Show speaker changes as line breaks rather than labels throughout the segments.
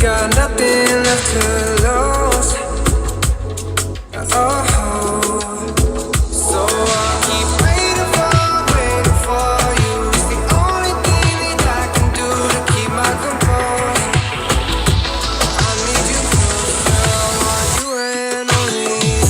got nothing left to lose. Oh, so I'll keep waiting for you. It's the only thing that I can do to keep my composure. I need you closer, I want you and only you.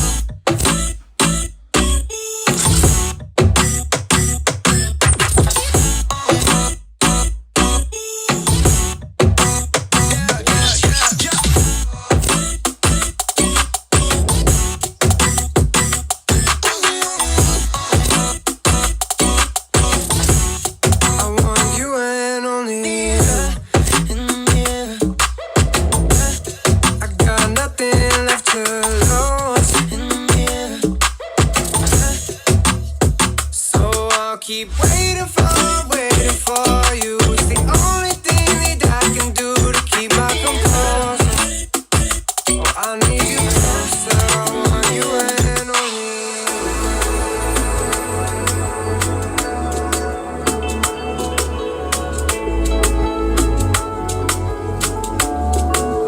Keep waiting for you. It's the only thing that I can do to keep my composure. Oh, I need you closer, I want you and only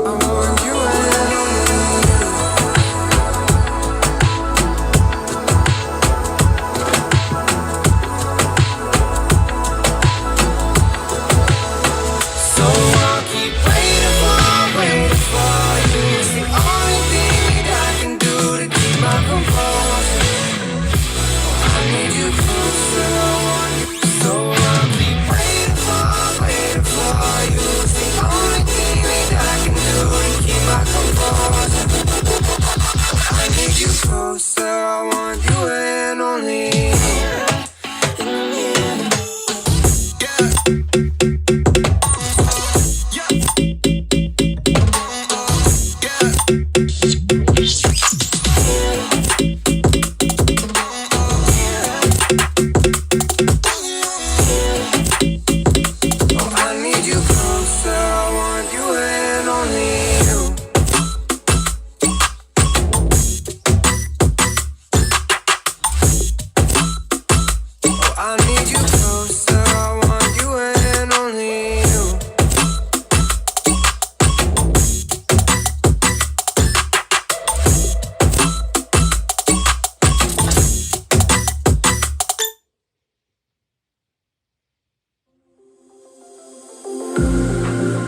I want you and closer, I want you and only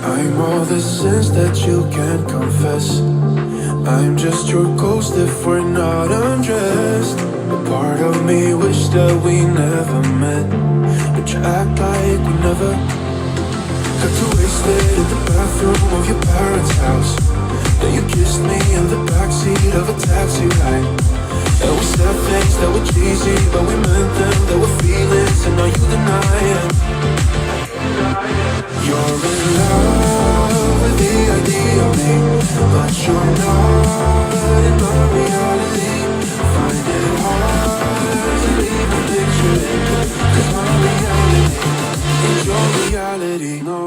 I'm all the sins that you can't confess. I'm just your ghost if we're not undressed. A part of me wish that we never met, but you act like we never. Got too wasted in the bathroom of your parents' house. Then you kissed me in the backseat of a taxi ride. And we said things that were cheesy, but we meant them. There were feelings and now you deny it. You're in love with the idea of me, but you're not in my reality. Find it hard to even picture it, 'cause my reality is your reality, no.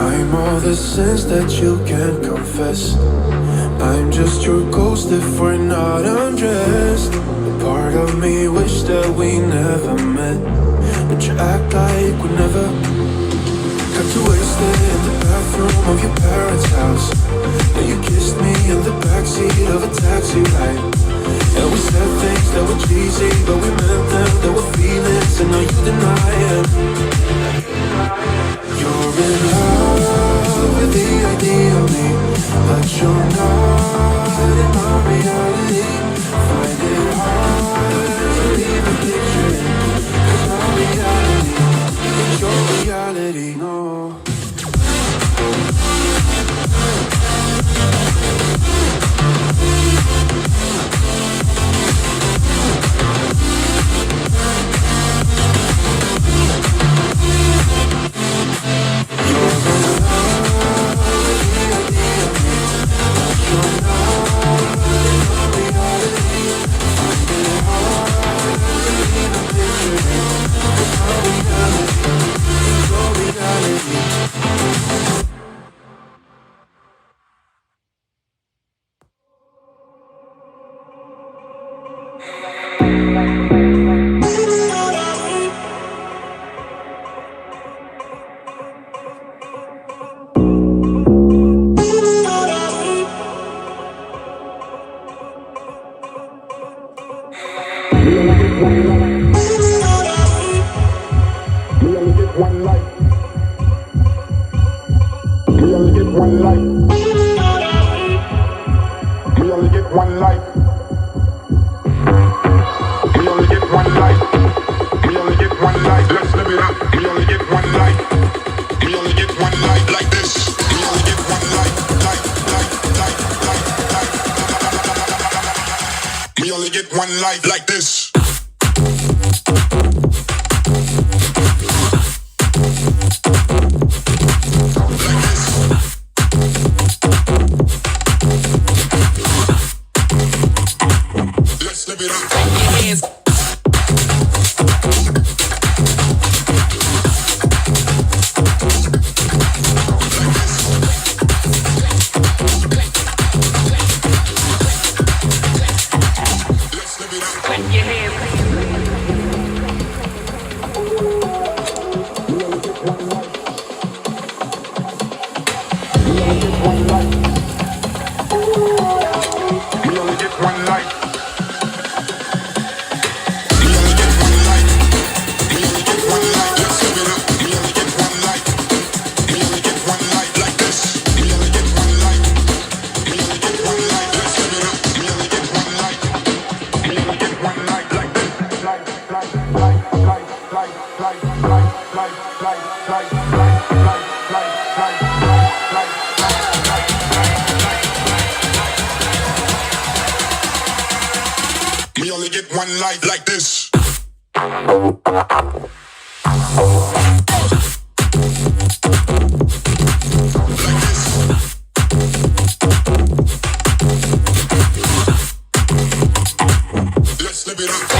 I'm all the sins that you can't confess. I'm just your ghost if we're not undressed. A part of me wish that we never met, but you act like we never. Got too wasted in the bathroom of your parents' house. Then you kissed me in the backseat of a taxi ride. And we said things that were cheesy, but we meant them. There were feelings and now you deny it. You're in love with the idea of me, but you're not in my reality. Find it hard to even picture it, 'cause my reality is your reality, no.
We only get one life. We only get one life. We only get one life. We only get one life. Let's live it up. We only get one life. We only get one life like this. We only get one life. We only get one life like this. We only get one life like this. Let's live it up.